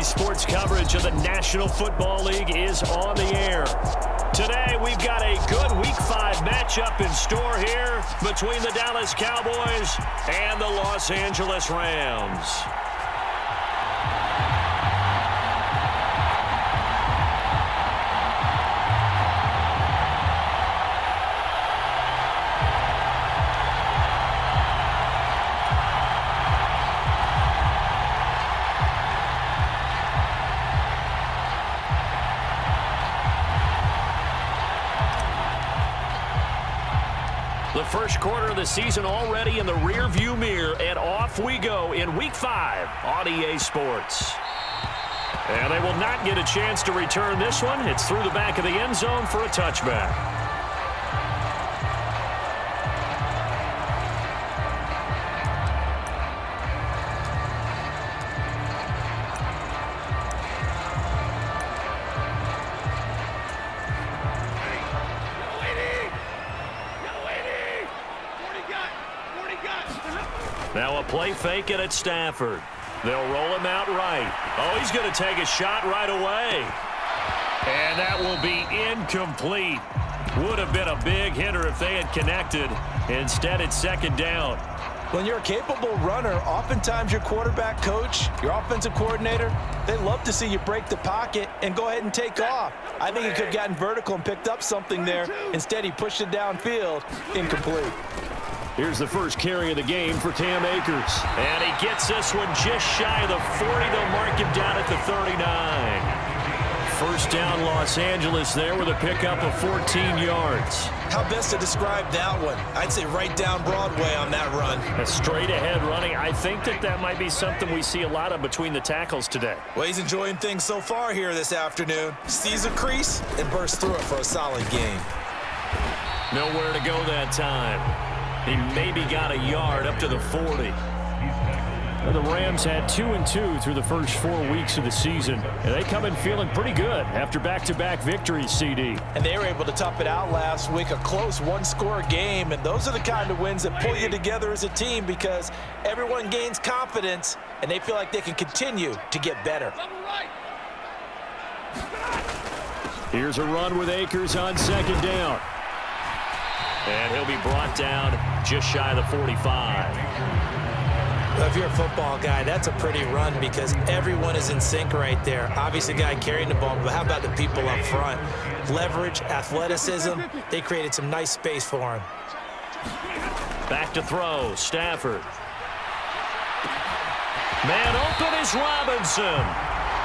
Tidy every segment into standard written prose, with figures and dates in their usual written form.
sports coverage of the National Football League is on the air. Today, we've got a good Week 5 matchup in store here between the Dallas Cowboys and the Los Angeles Rams. The first quarter of the season already in the rear-view mirror, and off we go in Week 5 on EA Sports. And they will not get a chance to return this one. It's through the back of the end zone for a touchback. Now a play fake it at Stafford. They'll roll him out right. Oh, he's going to take a shot right away. And that will be incomplete. Would have been a big hitter if they had connected. Instead, it's second down. When you're a capable runner, oftentimes your quarterback coach, your offensive coordinator, they love to see you break the pocket and go ahead and take off. I think he could have gotten vertical and picked up something there. Instead, he pushed it downfield. Incomplete. Here's the first carry of the game for Cam Akers. And he gets this one just shy of the 40. They'll mark him down at the 39. First down, Los Angeles there with a pickup of 14 yards. How best to describe that one? I'd say right down Broadway on that run. A straight-ahead running. I think that might be something we see a lot of between the tackles today. Well, he's enjoying things so far here this afternoon. Sees a crease and bursts through it for a solid gain. Nowhere to go that time. He maybe got a yard up to the 40. The Rams had 2-2 through the first 4 weeks of the season. And they come in feeling pretty good after back-to-back victories, CD. And they were able to tough it out last week, a close one-score game. And those are the kind of wins that pull you together as a team because everyone gains confidence and they feel like they can continue to get better. Here's a run with Akers on second down. And he'll be brought down just shy of the 45. Well, if you're a football guy, that's a pretty run because everyone is in sync right there. Obviously, the guy carrying the ball, but how about the people up front? Leverage, athleticism, they created some nice space for him. Back to throw, Stafford. Man open is Robinson.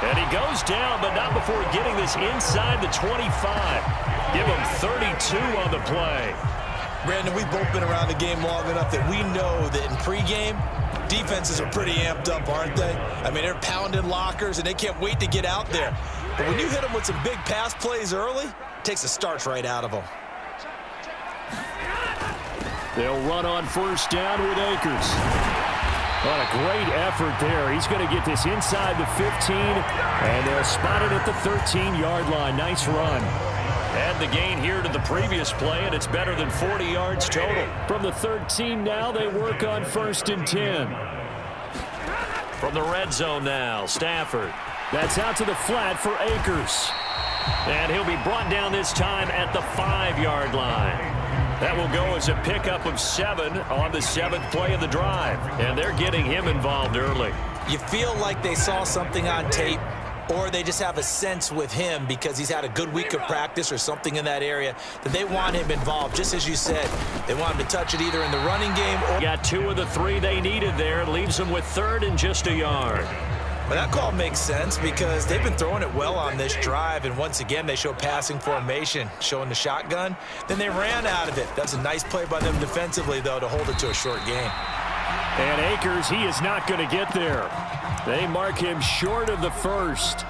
And he goes down, but not before getting this inside the 25. Give him 32 on the play. Brandon, we've both been around the game long enough that we know that in pregame, defenses are pretty amped up, aren't they? I mean, they're pounding lockers, and they can't wait to get out there. But when you hit them with some big pass plays early, it takes the starch right out of them. They'll run on first down with Akers. What a great effort there. He's going to get this inside the 15, and they'll spot it at the 13-yard line. Nice run. Add the gain here to the previous play, and it's better than 40 yards total. From the 13 now, they work on first and 10. From the red zone now, Stafford. That's out to the flat for Akers. And he'll be brought down this time at the 5-yard line. That will go as a pickup of 7 on the 7th play of the drive. And they're getting him involved early. You feel like they saw something on tape, or they just have a sense with him because he's had a good week of practice or something in that area that they want him involved. Just as you said, they want him to touch it either in the running game or... Got 2 of the 3 they needed there. It leaves them with 3rd and just a yard. But that call makes sense because they've been throwing it well on this drive, and once again, they show passing formation, showing the shotgun. Then they ran out of it. That's a nice play by them defensively, though, to hold it to a short gain. And Akers, he is not going to get there. They mark him short of the first.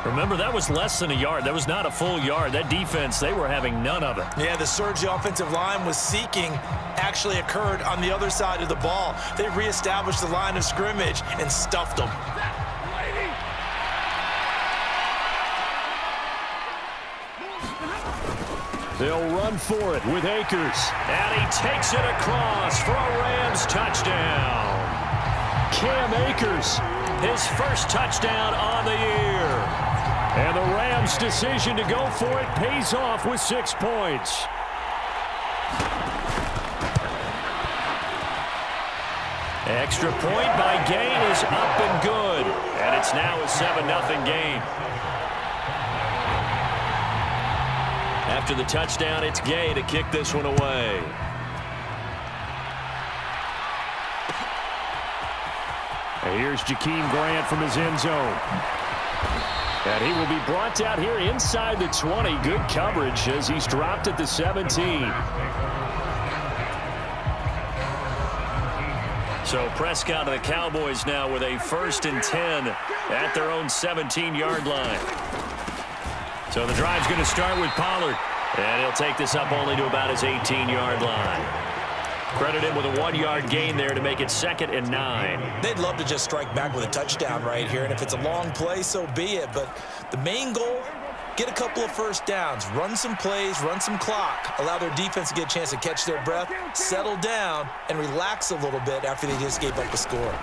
Remember, that was less than a yard. That was not a full yard. That defense, they were having none of it. Yeah, the surge the offensive line was seeking actually occurred on the other side of the ball. They reestablished the line of scrimmage and stuffed them. They'll run for it with Akers. And he takes it across for a Rams touchdown. Cam Akers his first touchdown on the year. And the Rams' decision to go for it pays off with 6 points. Extra point by Gay is up and good. And it's now a 7-0 game. After the touchdown, it's Gay to kick this one away. And here's Jakeem Grant from his end zone. And he will be brought down here inside the 20. Good coverage as he's dropped at the 17. So Prescott and the Cowboys now with a 1st and 10 at their own 17-yard line. So the drive's going to start with Pollard. And he'll take this up only to about his 18-yard line. Credit him with a 1-yard gain there to make it 2nd and 9. They'd love to just strike back with a touchdown right here, and if it's a long play, so be it. But the main goal, get a couple of first downs, run some plays, run some clock, allow their defense to get a chance to catch their breath, settle down, and relax a little bit after they just gave up a score.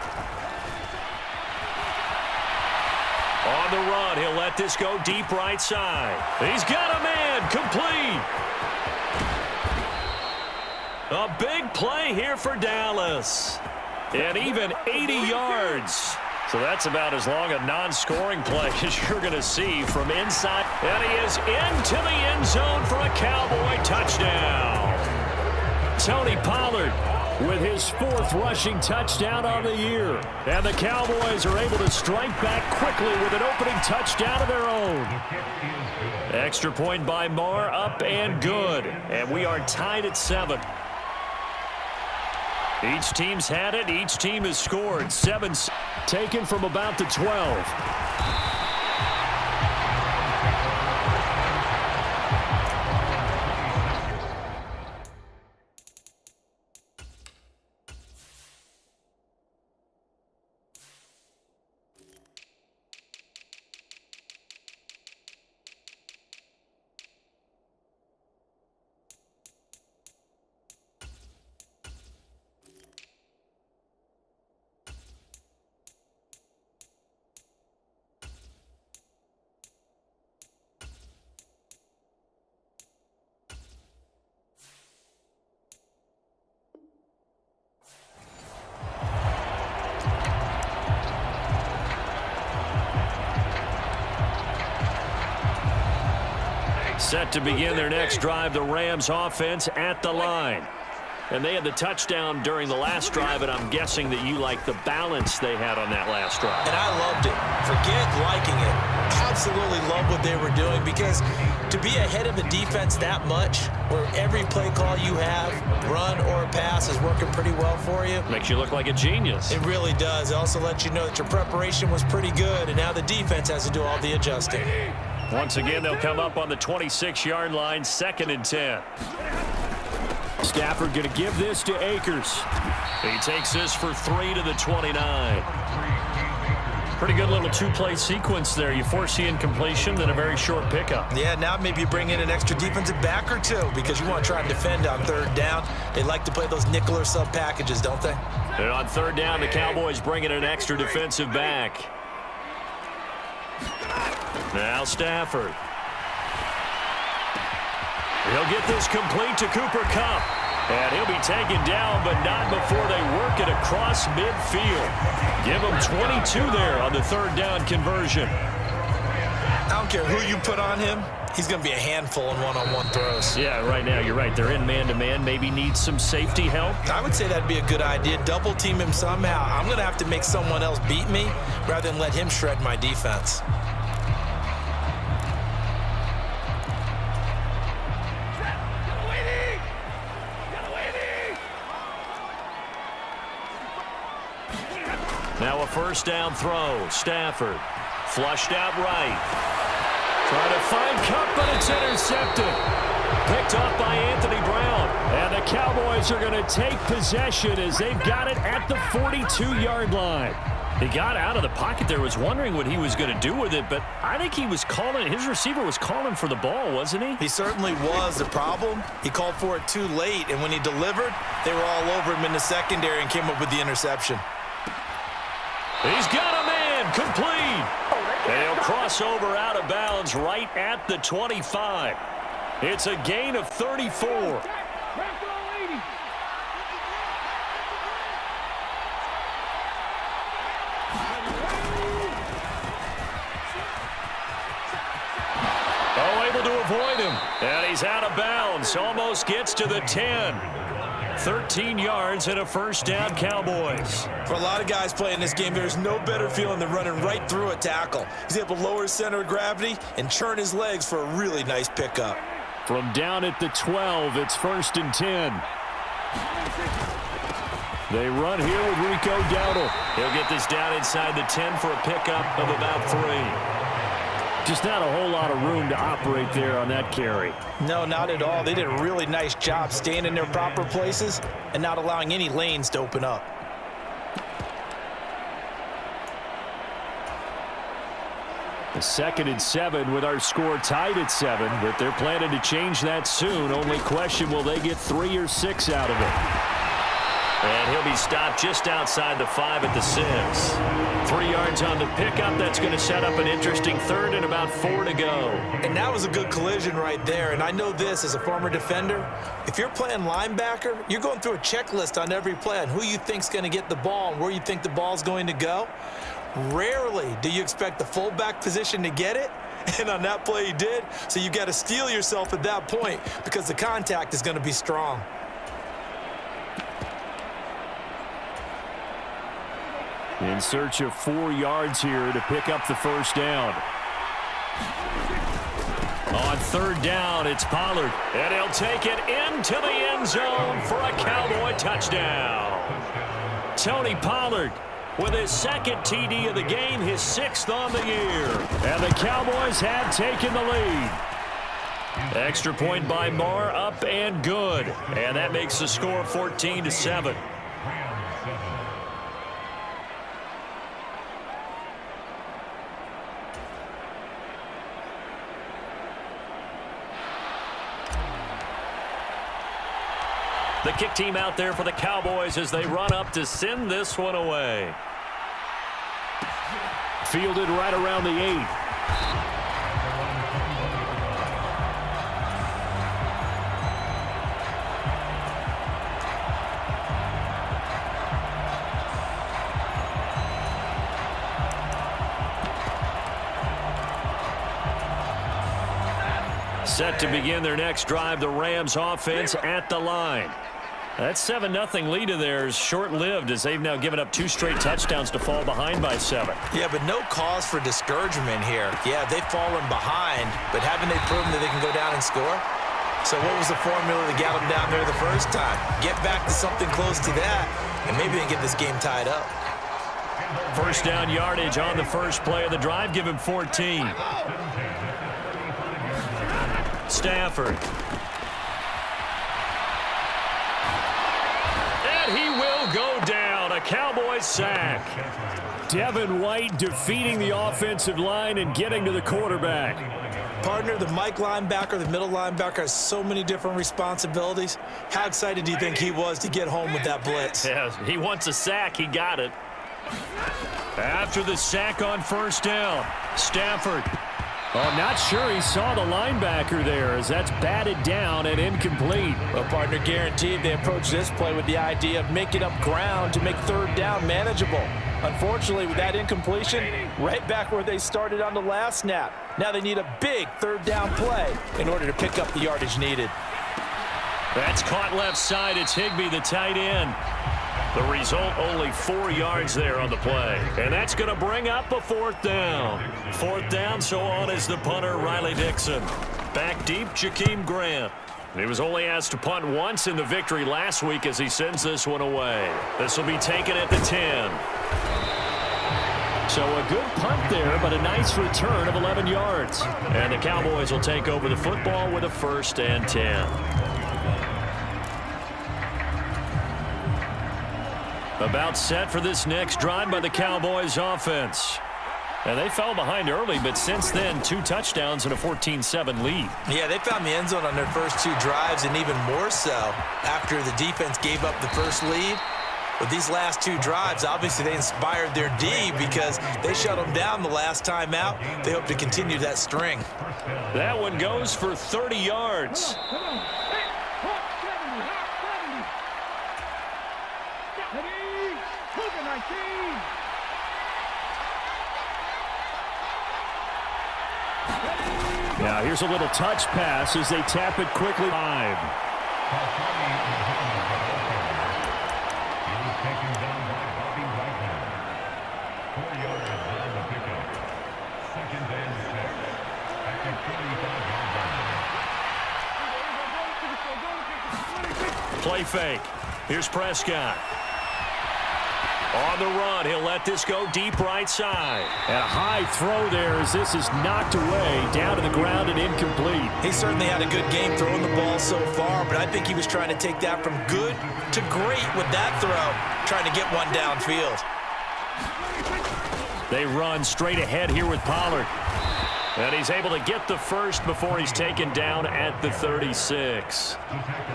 On the run, he'll let this go deep right side. He's got a man, complete. A big play here for Dallas. And even 80 yards. So that's about as long a non-scoring play as you're going to see from inside. And he is into the end zone for a Cowboy touchdown. Tony Pollard with his 4th rushing touchdown on the year. And the Cowboys are able to strike back quickly with an opening touchdown of their own. Extra point by Marr, up and good. And we are tied at 7. Each team's had it. Each team has scored. 7 taken from about the 12. Set to begin their next drive, the Rams offense at the line. And they had the touchdown during the last drive, and I'm guessing that you like the balance they had on that last drive. And I loved it. Forget liking it. Absolutely love what they were doing, because to be ahead of the defense that much, where every play call you have, run or pass, is working pretty well for you. Makes you look like a genius. It really does. It also lets you know that your preparation was pretty good, and now the defense has to do all the adjusting. Once again, they'll come up on the 26-yard line, 2nd and 10. Stafford going to give this to Akers. He takes this for 3 to the 29. Pretty good little 2-play sequence there. You force the incompletion, then a very short pickup. Yeah, now maybe you bring in an extra defensive back or 2, because you want to try and defend on 3rd down. They like to play those nickel or sub packages, don't they? And on 3rd down, the Cowboys bring in an extra defensive back. Now Stafford. He'll get this complete to Cooper Kupp. And he'll be taken down, but not before they work it across midfield. Give him 22 there on the 3rd down conversion. I don't care who you put on him. He's going to be a handful in one-on-one throws. Yeah, right now you're right. They're in man-to-man. Maybe need some safety help. I would say that'd be a good idea. Double team him somehow. I'm going to have to make someone else beat me rather than let him shred my defense. Now a 1st down throw. Stafford flushed out right. Trying to find Kupp, but it's intercepted. Picked off by Anthony Brown. And the Cowboys are going to take possession as they've got it at the 42-yard line. He got out of the pocket there, was wondering what he was going to do with it, but I think he was calling, his receiver was calling for the ball, wasn't he? He certainly was. The problem, he called for it too late, and when he delivered, they were all over him in the secondary and came up with the interception. He's got a man. complete. And he'll cross over out of bounds right at the 25. It's a gain of 34. Able to avoid him. And he's out of bounds. Almost gets to the 10. 13 yards and a first down, Cowboys. For a lot of guys playing this game, there's no better feeling than running right through a tackle. He's able to lower his center of gravity and churn his legs for a really nice pickup. From down at the 12, it's 1st and 10. They run here with Rico Dowdle. He'll get this down inside the 10 for a pickup of about 3. Just not a whole lot of room to operate there on that carry. No, not at all. They did a really nice job staying in their proper places and not allowing any lanes to open up. The 2nd and 7 with our score tied at 7, but they're planning to change that soon. Only question, will they get 3 or 6 out of it? And he'll be stopped just outside the 5 at the 6. 3 yards on the pickup. That's going to set up an interesting 3rd and about 4 to go. And that was a good collision right there. And I know this as a former defender. If you're playing linebacker, you're going through a checklist on every play on who you think's going to get the ball and where you think the ball's going to go. Rarely do you expect the fullback position to get it. And on that play he did. So you got to steel yourself at that point because the contact is going to be strong. In search of 4 yards here to pick up the first down. On 3rd down, it's Pollard. And he'll take it into the end zone for a Cowboy touchdown. Tony Pollard with his 2nd TD of the game, his 6th on the year. And the Cowboys have taken the lead. Extra point by Marr, up and good. And that makes the score 14-7. The kick team out there for the Cowboys as they run up to send this one away. Fielded right around the 8. Set to begin their next drive, the Rams offense at the line. That 7-0 lead of theirs short-lived as they've now given up 2 straight touchdowns to fall behind by 7. Yeah, but no cause for discouragement here. Yeah, they've fallen behind, but haven't they proven that they can go down and score? So what was the formula that got them down there the first time? Get back to something close to that, and maybe they get this game tied up. First down yardage on the first play of the drive. Give him 14. Stafford. He will go down. A Cowboys sack. Devin White defeating the offensive line and getting to the quarterback. Partner, the Mike linebacker, the middle linebacker has so many different responsibilities. How excited do you think he was to get home with that blitz? Yeah, he wants a sack. He got it. After the sack on first down, Stafford. Oh, I'm not sure he saw the linebacker there as that's batted down and incomplete. Well, partner, guaranteed they approach this play with the idea of making up ground to make 3rd down manageable. Unfortunately, with that incompletion, right back where they started on the last snap. Now they need a big 3rd down play in order to pick up the yardage needed. That's caught left side. It's Higbee, the tight end. The result, only 4 yards there on the play. And that's going to bring up a 4th down. 4th down, so on is the punter, Riley Dixon. Back deep, Jakeem Grant. He was only asked to punt once in the victory last week as he sends this one away. This will be taken at the 10. So a good punt there, but a nice return of 11 yards. And the Cowboys will take over the football with a 1st and 10. About set for this next drive by the Cowboys offense. And they fell behind early, but since then, 2 touchdowns and a 14-7 lead. Yeah, they found the end zone on their first 2 drives, and even more so after the defense gave up the first lead. With these last two drives, obviously they inspired their D because they shut them down the last time out. They hope to continue that string. That one goes for 30 yards. Now here's a little touch pass as they tap it quickly. 5. Play fake. Here's Prescott. On the run, he'll let this go deep right side. And a high throw there as this is knocked away, down to the ground and incomplete. He certainly had a good game throwing the ball so far, but I think he was trying to take that from good to great with that throw, trying to get one downfield. They run straight ahead here with Pollard. And he's able to get the first before he's taken down at the 36.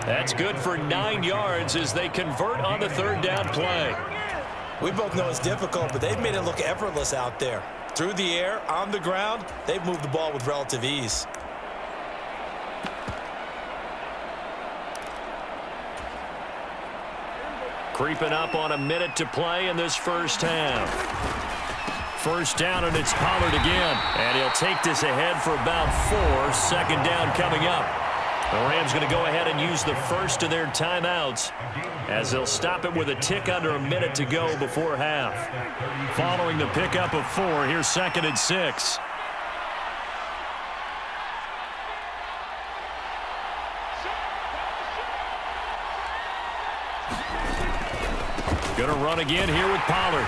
That's good for 9 yards as they convert on the third down play. We both know it's difficult, but they've made it look effortless out there. Through the air, on the ground, they've moved the ball with relative ease. Creeping up on a minute to play in this first half. First down, and it's Pollard again. And he'll take this ahead for about 4. Second down coming up. The Rams going to go ahead and use the first of their timeouts as they'll stop it with a tick under a minute to go before half. Following the pickup of 4, here's 2nd and 6. Going to run again here with Pollard.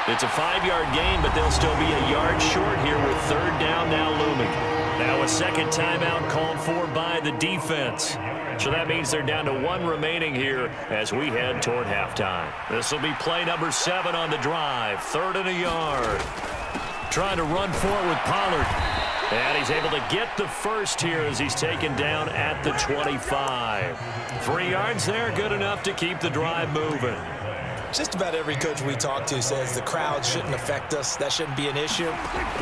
It's a 5-yard gain, but they'll still be a yard short here with third down now looming. Now a second timeout called for by the defense. So that means they're down to 1 remaining here as we head toward halftime. This will be play number 7 on the drive. 3rd and a yard. Trying to run for it with Pollard. And he's able to get the first here as he's taken down at the 25. 3 yards there, good enough to keep the drive moving. Just about every coach we talk to says the crowd shouldn't affect us. That shouldn't be an issue.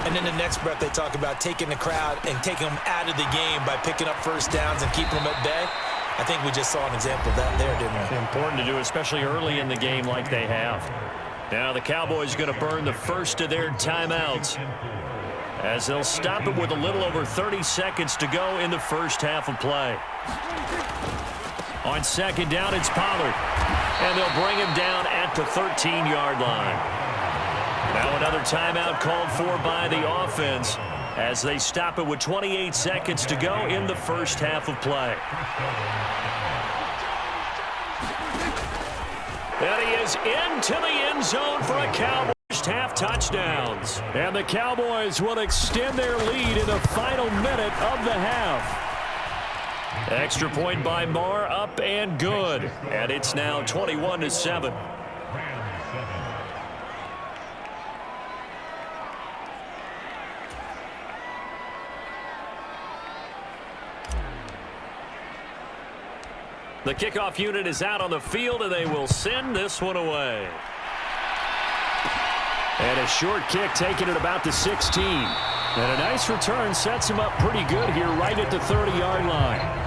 And then the next breath they talk about taking the crowd and taking them out of the game by picking up first downs and keeping them at bay. I think we just saw an example of that there, didn't we? Important to do, especially early in the game like they have. Now the Cowboys are going to burn the first of their timeouts as they'll stop it with a little over 30 seconds to go in the first half of play. On second down, it's Pollard. And they'll bring him down at the 13-yard line. Now another timeout called for by the offense as they stop it with 28 seconds to go in the first half of play. And he is into the end zone for a Cowboys half touchdowns. And the Cowboys will extend their lead in the final minute of the half. Extra point by Marr, up and good. And it's now 21-7. The kickoff unit is out on the field, and they will send this one away. And a short kick taken at about the 16. And a nice return sets him up pretty good here right at the 30-yard line.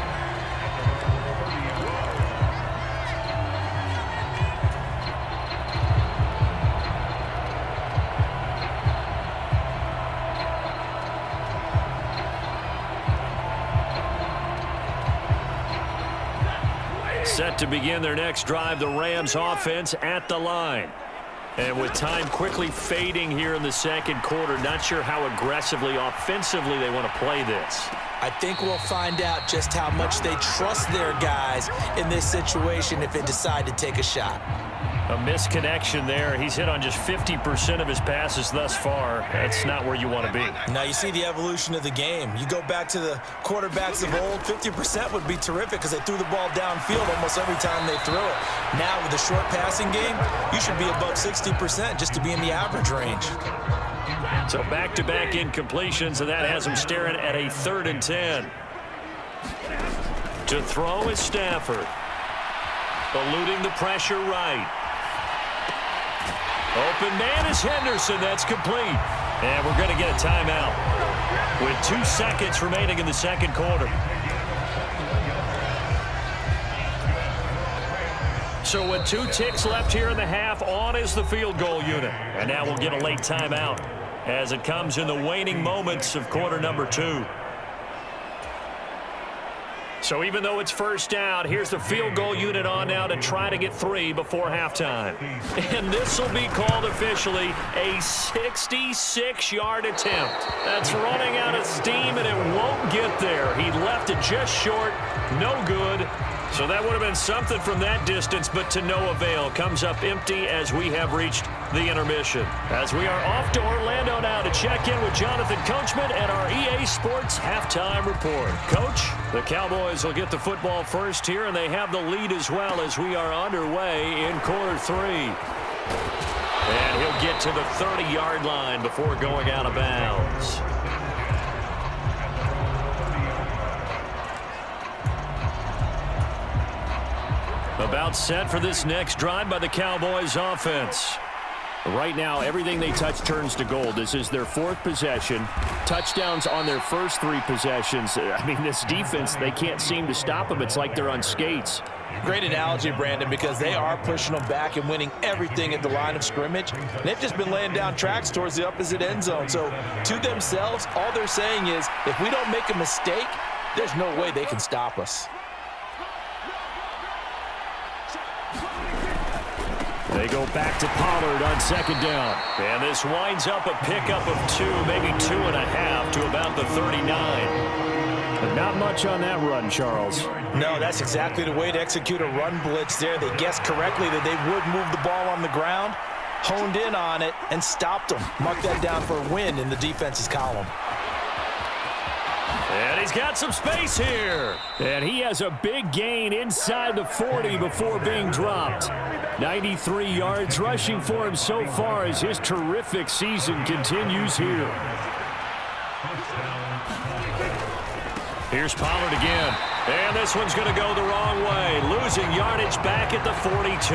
Set to begin their next drive, the Rams offense at the line. And with time quickly fading here in the second quarter, not sure how aggressively, offensively they want to play this. I think we'll find out just how much they trust their guys in this situation if they decide to take a shot. A misconnection there. He's hit on just 50% of his passes thus far. That's not where you want to be. Now you see the evolution of the game. You go back to the quarterbacks of old, 50% would be terrific because they threw the ball downfield almost every time they threw it. Now with the short passing game, you should be above 60% just to be in the average range. So back-to-back incompletions, and that has him staring at a 3rd and 10. To throw is Stafford. Eluding the pressure right. Open man is Henderson. That's complete. And we're going to get a timeout with 2 seconds remaining in the second quarter. So with 2 ticks left here in the half, on is the field goal unit. And now we'll get a late timeout as it comes in the waning moments of quarter number 2. So even though it's first down, here's the field goal unit on now to try to get 3 before halftime. And this will be called officially a 66-yard attempt. That's running out of steam, and it won't get there. He left it just short. No good. So that would have been something from that distance, but to no avail. Comes up empty as we have reached the intermission. As we are off to Orlando now to check in with Jonathan Coachman and our EA Sports halftime report. Coach, the Cowboys will get the football first here, and they have the lead as well as we are underway in quarter 3. And he'll get to the 30-yard line before going out of bounds. About set for this next drive by the Cowboys offense. Right now, everything they touch turns to gold. This is their 4th possession. Touchdowns on their first 3 possessions. I mean, this defense, they can't seem to stop them. It's like they're on skates. Great analogy, Brandon, because they are pushing them back and winning everything at the line of scrimmage. They've just been laying down tracks towards the opposite end zone. So to themselves, all they're saying is, if we don't make a mistake, there's no way they can stop us. They go back to Pollard on second down. And this winds up a pickup of 2, maybe 2.5 to about the 39. But not much on that run, Charles. No, that's exactly the way to execute a run blitz there. They guessed correctly that they would move the ball on the ground, honed in on it, and stopped them. Mark that down for a win in the defense's column. And he's got some space here. And he has a big gain inside the 40 before being dropped. 93 yards rushing for him so far as his terrific season continues here. Here's Pollard again. And this one's going to go the wrong way. Losing yardage back at the 42.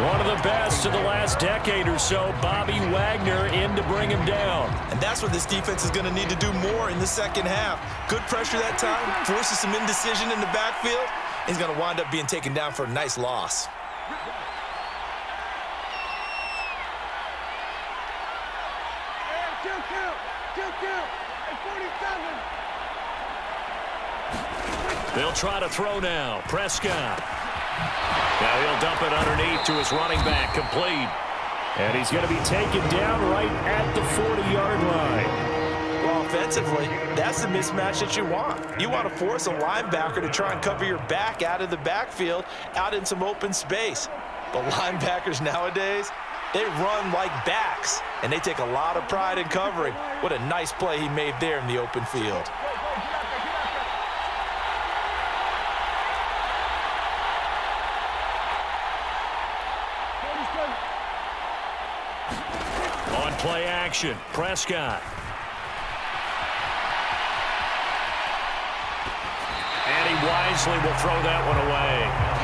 One of the best of the last decade or so. Bobby Wagner in to bring him down. And that's what this defense is going to need to do more in the second half. Good pressure that time. Forces some indecision in the backfield. He's going to wind up being taken down for a nice loss. They'll try to throw now. Prescott. Now he'll dump it underneath to his running back. Complete. And he's going to be taken down right at the 40-yard line. Well, offensively, that's the mismatch that you want. You want to force a linebacker to try and cover your back out of the backfield, out in some open space. But linebackers nowadays, they run like backs, and they take a lot of pride in covering. What a nice play he made there in the open field. On play action, Prescott. And he wisely will throw that one away.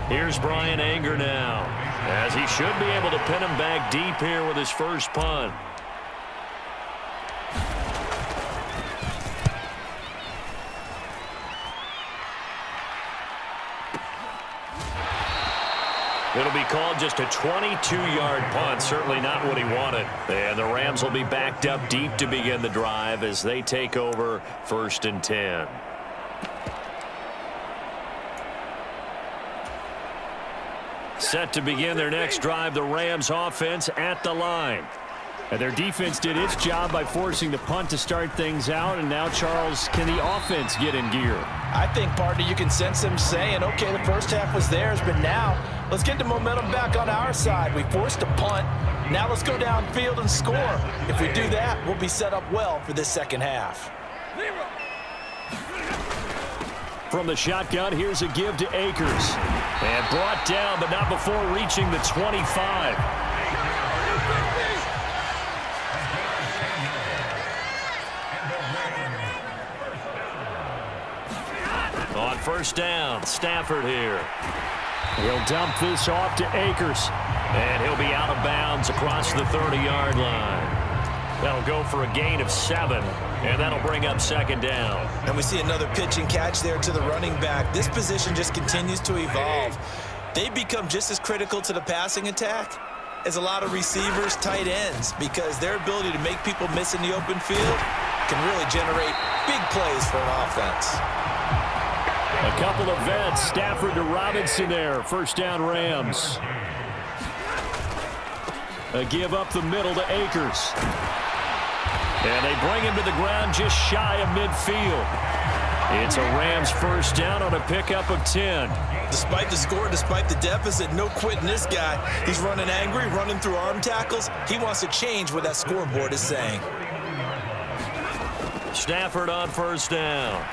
Here's Brian Anger now, as he should be able to pin him back deep here with his first punt. It'll be called just a 22-yard punt, certainly not what he wanted. And the Rams will be backed up deep to begin the drive as they take over 1st and 10. Set to begin their next drive, the Rams offense at the line. And their defense did its job by forcing the punt to start things out. And now, Charles, can the offense get in gear? I think, partner, you can sense them saying, okay, the first half was theirs, but now let's get the momentum back on our side. We forced a punt. Now let's go downfield and score. If we do that, we'll be set up well for this second half. From the shotgun, here's a give to Akers. And brought down, but not before reaching the 25. On first down, Stafford here. He'll dump this off to Akers. And he'll be out of bounds across the 30-yard line. That'll go for a gain of 7, and that'll bring up second down. And we see another pitch and catch there to the running back. This position just continues to evolve. They become just as critical to the passing attack as a lot of receivers, tight ends, because their ability to make people miss in the open field can really generate big plays for an offense. A couple of vets, Stafford to Robinson there. First down, Rams. A give up the middle to Akers. And they bring him to the ground just shy of midfield. It's a Rams first down on a pickup of 10. Despite the score, despite the deficit, no quitting this guy. He's running angry, running through arm tackles. He wants to change what that scoreboard is saying. Stafford on first down.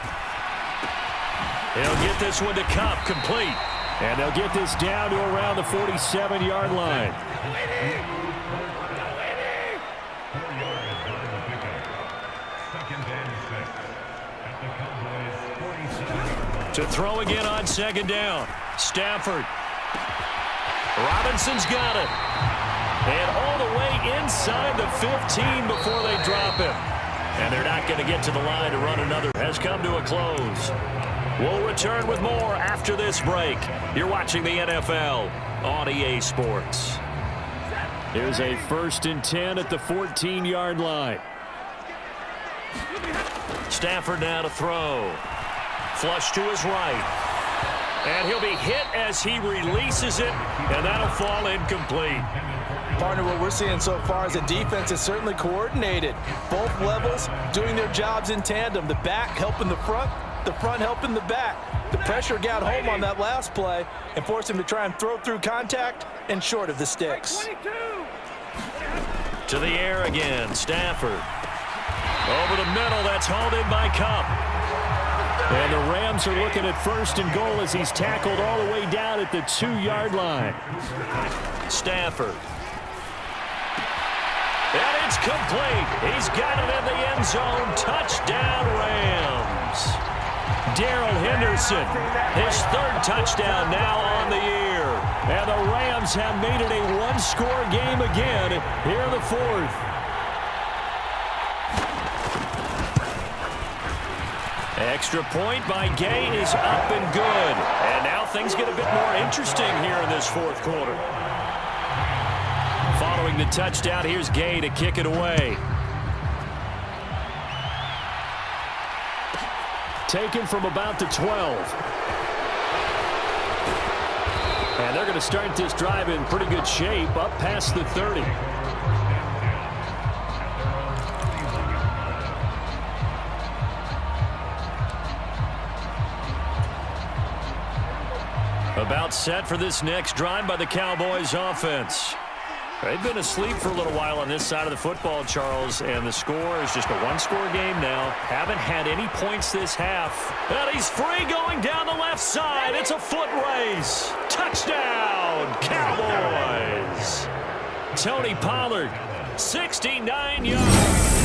He'll get this one to Cup, complete. And they'll get this down to around the 47-yard line. To throw again on second down. Stafford. Robinson's got it. And all the way inside the 15 before they drop him. And they're not going to get to the line to run another. Has come to a close. We'll return with more after this break. You're watching the NFL on EA Sports. Here's a 1st and 10 at the 14-yard line. Stafford now to throw. Flush to his right. And he'll be hit as he releases it, and that'll fall incomplete. Partner, what we're seeing so far is the defense is certainly coordinated. Both levels doing their jobs in tandem. The back helping the front helping the back. The pressure got home on that last play and forced him to try and throw through contact and short of the sticks. To the air again, Stafford. Over the middle, that's hauled in by Cup. And the Rams are looking at 1st and goal as he's tackled all the way down at the 2-yard line. Stafford. And it's complete. He's got it in the end zone. Touchdown, Rams. Darrell Henderson, his 3rd touchdown now on the year. And the Rams have made it a one-score game again here in the 4th. Extra point by Gay is up and good. And now things get a bit more interesting here in this 4th quarter. Following the touchdown, here's Gay to kick it away. Taken from about the 12. And they're going to start this drive in pretty good shape, up past the 30. About set for this next drive by the Cowboys offense. They've been asleep for a little while on this side of the football, Charles, and the score is just a one-score game now. Haven't had any points this half. And he's free going down the left side. It's a foot race. Touchdown, Cowboys. Tony Pollard, 69 yards.